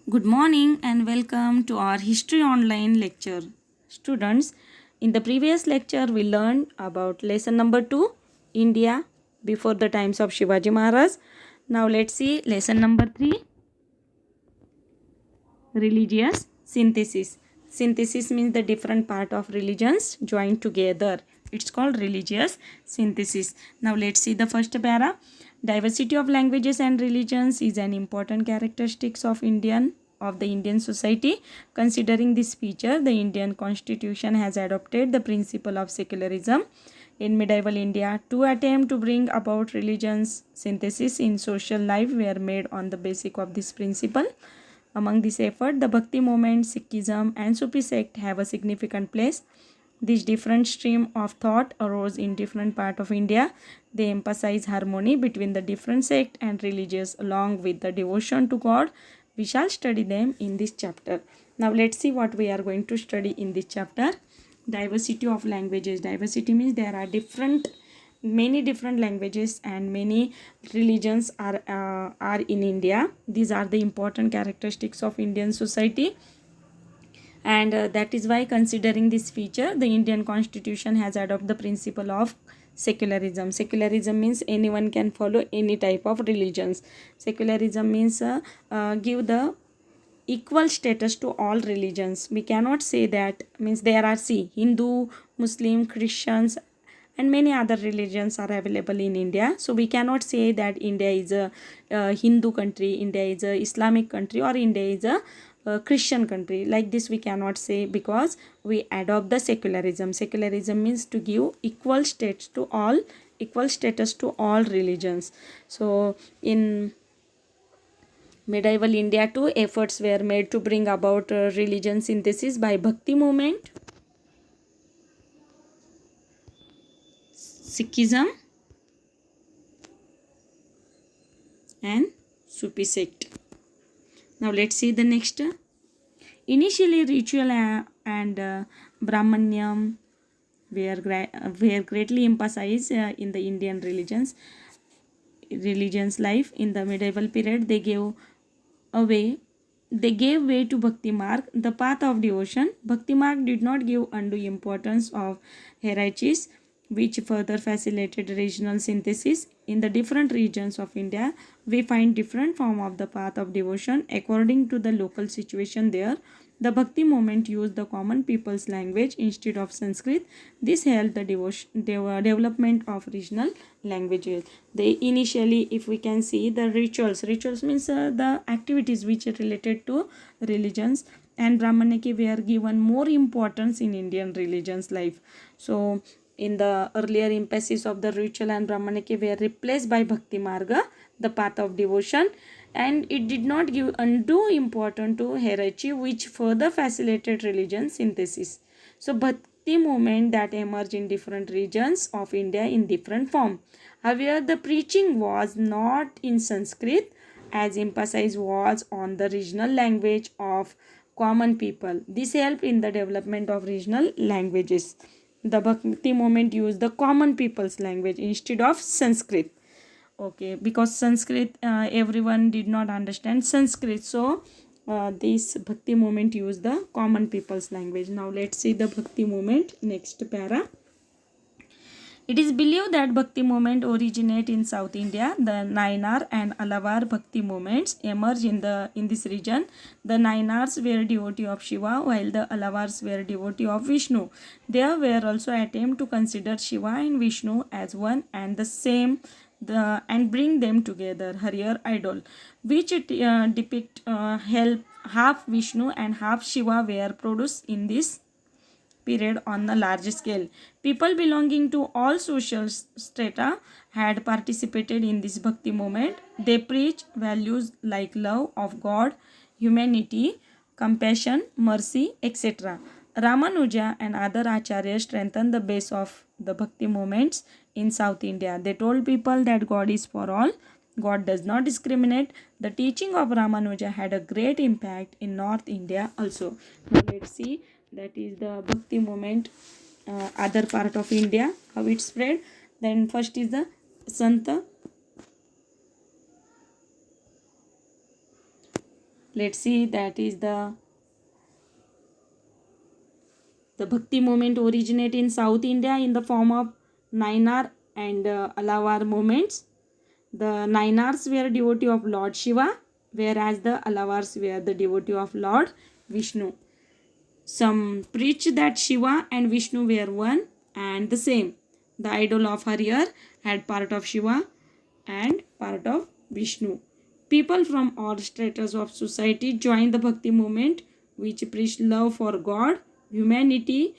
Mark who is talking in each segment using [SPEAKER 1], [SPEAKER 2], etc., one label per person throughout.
[SPEAKER 1] Good morning and welcome to our History Online lecture. Students, in the previous lecture we learned about lesson number 2, India before the times of Shivaji Maharaj. Now let's see lesson number 3, religious synthesis. Synthesis means the different part of religions joined together. It's called religious synthesis. Now let's see the first para. Diversity of languages and religions is an important characteristics of the Indian society. Considering this feature, the Indian constitution has adopted the principle of secularism. In medieval India, two attempts to bring about religions synthesis in social life were made on the basis of this principle. Among this effort, the Bhakti movement, Sikhism, and Sufi sect have a significant place. This different stream of thought arose in different parts of India. They emphasize harmony between the different sect and religions along with the devotion to God. We shall study them in this chapter. Now let's see what we are going to study in this chapter. Diversity of languages. Diversity means there are many different languages and many religions are in India. These are the important characteristics of Indian society, and that is why, considering this feature, the Indian constitution has adopted the principle of secularism. Secularism means anyone can follow any type of religions. Secularism means give the equal status to all religions. We cannot say that means there are Hindu, Muslim, Christians, and many other religions are available in India. So we cannot say that India is a Hindu country, India is a Islamic country, or India is a Christian country. Like this we cannot say, because we adopt the secularism. Secularism means to give equal status to all religions. So in medieval India too, efforts were made to bring about religion synthesis by Bhakti movement, Sikhism, and Sufi sect. Now let's see the next. Initially, ritual and Brahmanyam were greatly emphasized in the Indian religions life. In the medieval period, away they gave way to Bhakti Marg, the path of devotion. Bhakti Marg did not give undue importance of hierarchies, which further facilitated regional synthesis. In the different regions of India, we find different form of the path of devotion according to the local situation there. The Bhakti movement used the common people's language instead of Sanskrit. This helped the development of regional languages. They initially, if we can see the rituals means the activities which are related to religions, and Brahmaniki were given more importance in Indian religions life. So in the earlier emphasis of the ritual and Brahmaniki were replaced by Bhakti Marga, the path of devotion, and it did not give undue importance to hierarchy, which further facilitated religion synthesis. So Bhakti movement that emerged in different regions of India in different form. However, the preaching was not in Sanskrit, as emphasis was on the regional language of common people. This helped in the development of regional languages. The Bhakti movement used the common people's language instead of Sanskrit. Okay, because Sanskrit, everyone did not understand Sanskrit. So this Bhakti movement used the common people's language. Now let's see the Bhakti movement, next para. It is believed that Bhakti movement originate in South India. The Nainar and Alavar Bhakti movements emerge in this region. The Nainars were devotee of Shiva, while the Alavars were devotee of Vishnu. There were also attempts to consider Shiva and Vishnu as one and the same, and bring them together, higher idol, which depict half Vishnu and half Shiva were produced in this period on a large scale. People belonging to all social strata had participated in this Bhakti movement. They preach values like love of God, humanity, compassion, mercy, etc. Ramanuja and other acharyas strengthened the base of the Bhakti movements in South India. They told people that God is for all. God does not discriminate. The teaching of Ramanuja had a great impact in North India also. Now let's see, that is the Bhakti movement, other part of India, how it spread. Then first is the Sant Let's see, that is the Bhakti movement originate in South India in the form of Nainar and Alawar movements. The Nainars were devotee of Lord Shiva, whereas the Alawars were the devotee of Lord Vishnu. Some preach that Shiva and Vishnu were one and the same. The idol of Haryar had part of Shiva and part of Vishnu. People from all stratas of society joined the Bhakti movement, which preached love for God, humanity,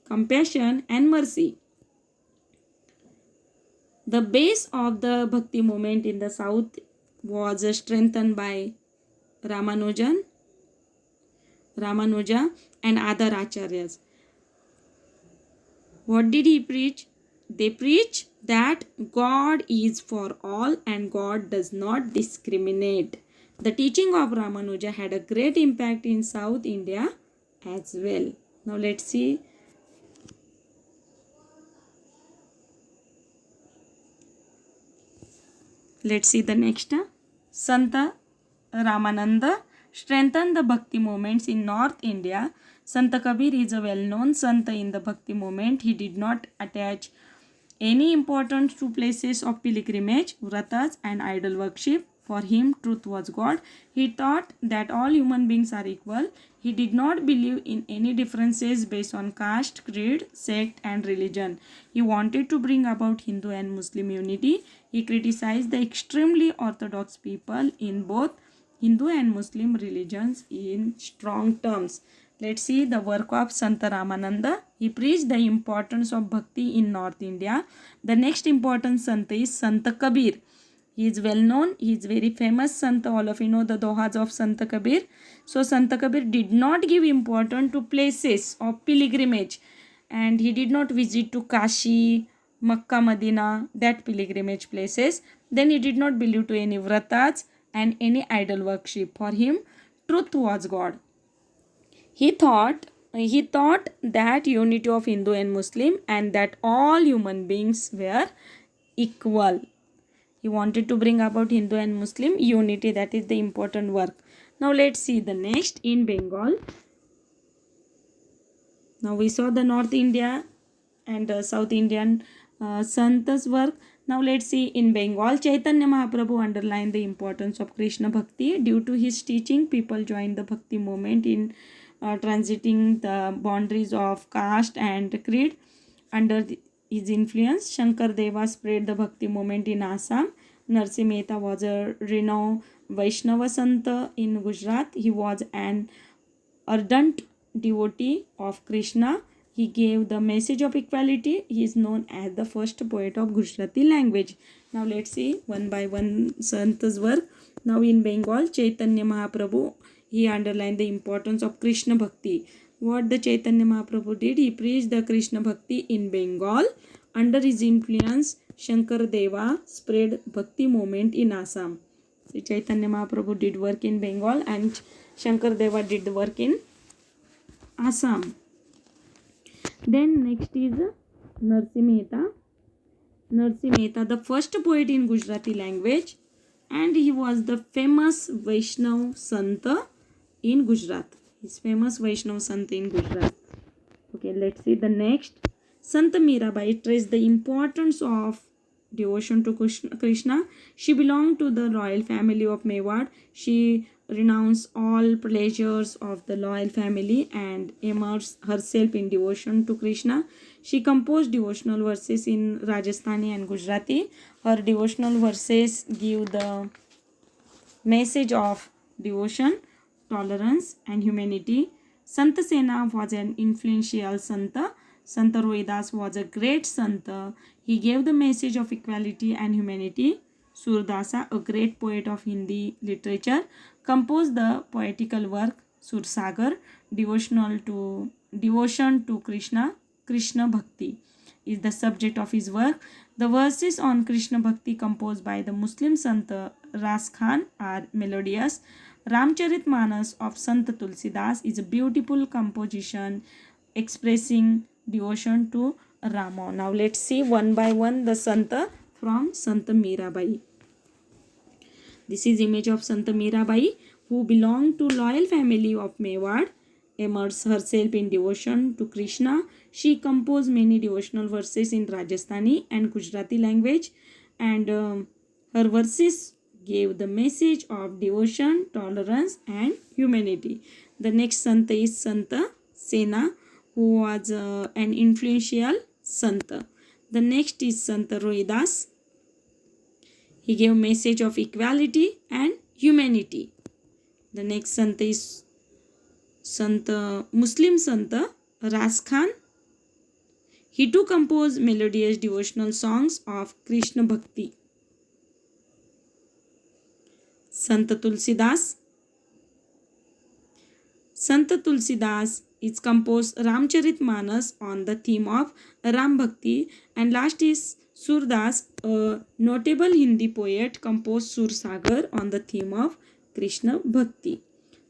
[SPEAKER 1] compassion, and mercy. The base of the Bhakti movement in the south was strengthened by Ramanuja and other acharyas. What did he preach? They preach that God is for all and God does not discriminate. The teaching of Ramanuja had a great impact in South India as well. Now let's see. Let's see the next. Santa Ramananda strengthened the Bhakti movements in North India. Santa Kabir is a well-known Santa in the Bhakti movement. He did not attach any importance to places of pilgrimage, vratas and idol worship. For him, truth was God. He taught that all human beings are equal. He did not believe in any differences based on caste, creed, sect and religion. He wanted to bring about Hindu and Muslim unity. He criticized the extremely orthodox people in both Hindu and Muslim religions in strong terms. Let's see the work of Santa Ramananda. He preached the importance of Bhakti in North India. The next important Santa is Santa Kabir. He is well known. He is very famous Santa. All of you know the dohas of Santa Kabir. So Santa Kabir did not give importance to places of pilgrimage, and he did not visit to Kashi, Makkah, Medina, that pilgrimage places. Then he did not believe to any vratas and any idol worship. For him, truth was God. He thought that unity of Hindu and Muslim and that all human beings were equal. He wanted to bring about Hindu and Muslim unity. That is the important work. Now let's see the next in Bengal. Now we saw the North India and South Indian Santas work. Now let's see in Bengal. Chaitanya Mahaprabhu underlined the importance of Krishna Bhakti. Due to his teaching, people joined the Bhakti movement in transiting the boundaries of caste and creed. Under his influence, Shankar Deva spread the Bhakti movement in Assam. Narsi Mehta was a renowned Vaishnava Santa in Gujarat. He was an ardent devotee of Krishna. He gave the message of equality. He is known as the first poet of Gujarati language. Now let's see one by one Santa's work. Now in Bengal, Chaitanya Mahaprabhu, he underlined the importance of Krishna Bhakti. What the Chaitanya Mahaprabhu did, he preached the Krishna Bhakti in Bengal. Under his influence, Shankar Deva spread Bhakti movement in Assam. So Chaitanya Mahaprabhu did work in Bengal and Shankar Deva did the work in Assam. Then next is Narsi Mehta. Narsi Mehta, the first poet in Gujarati language, and he was the famous Vaishnav Santa in Gujarat. He's famous Vaishnav Santa in Gujarat. Okay, let's see the next. Santa Mirabai traced the importance of devotion to Krishna. She belonged to the royal family of Mewar. She renounced all pleasures of the royal family and immersed herself in devotion to Krishna. She composed devotional verses in Rajasthani and Gujarati. Her devotional verses give the message of devotion, tolerance, and humanity. Santa Sena was an influential Santa. Santa Rohidas was a great Santa. He gave the message of equality and humanity. Surdasa, a great poet of Hindi literature, composed the poetical work Sursagar, devotion to Krishna. Krishna Bhakti is the subject of his work. The verses on Krishna Bhakti composed by the Muslim Santa Ras Khan are melodious. Ramcharitmanas of Santa Tulsidas is a beautiful composition expressing devotion to Rama. Now let's see one by one the Santa from Santa Mirabai. This is image of Santa Mirabai. who belonged to loyal family of Mewar, immersed herself in devotion to Krishna. She composed many devotional verses in Rajasthani and Gujarati language, and her verses gave the message of devotion, tolerance, and humanity. The next Santa is Santa Sena, who was an influential Santa. The next is Santa Rohidas. He gave message of equality and humanity. The next Sant is Muslim Sant Ras Khan. He too composed melodious devotional songs of Krishna Bhakti. Sant Tulsidas. Sant Tulsidas is composed Ramcharit Manas on the theme of Ram Bhakti, and last is Surdas, a notable Hindi poet, composed Sur Sagar on the theme of Krishna Bhakti.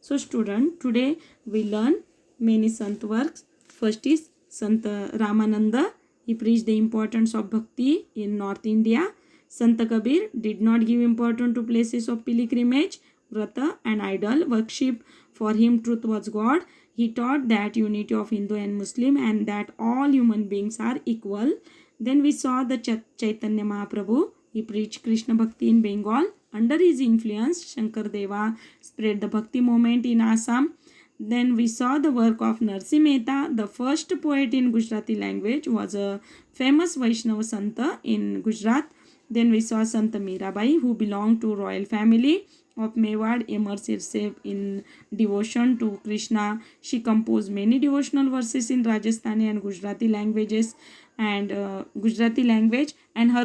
[SPEAKER 1] So student, today we learn many Sant works. First is Sant Ramananda. He preached the importance of Bhakti in North India. Sant Kabir did not give importance to places of pilgrimage, vrata and idol worship. For him truth was God. He taught that unity of Hindu and Muslim and that all human beings are equal. Then we saw the Chaitanya Mahaprabhu. He preached Krishna Bhakti in Bengal. Under his influence, Shankar Deva spread the Bhakti movement in Assam. Then we saw the work of Narsi Mehta, the first poet in Gujarati language, was a famous Vaishnava Santa in Gujarat. Then we saw Santa Mirabai, who belonged to royal family of Mewar, immersed herself in devotion to Krishna. She composed many devotional verses in Rajasthani and Gujarati languages, and her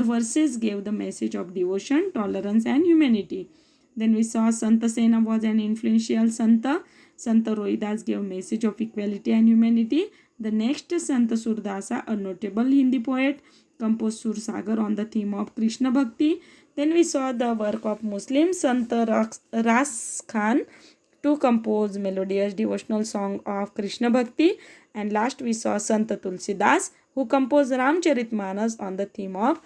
[SPEAKER 1] verses gave the message of devotion, tolerance, and humanity. Then we saw Santa Sena was an influential Santa. Santa Rohidas gave message of equality and humanity. The next Santa Surdasa, a notable Hindi poet, composed Sur Sagar on the theme of Krishna Bhakti. Then we saw the work of Muslim Santa Ras Khan to compose melodious devotional song of Krishna Bhakti. And last we saw Santa Tulsidas, who composed Ramcharitmanas on the theme of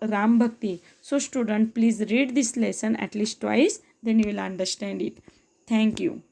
[SPEAKER 1] Ram Bhakti. So student, please read this lesson at least twice, then you will understand it. Thank you.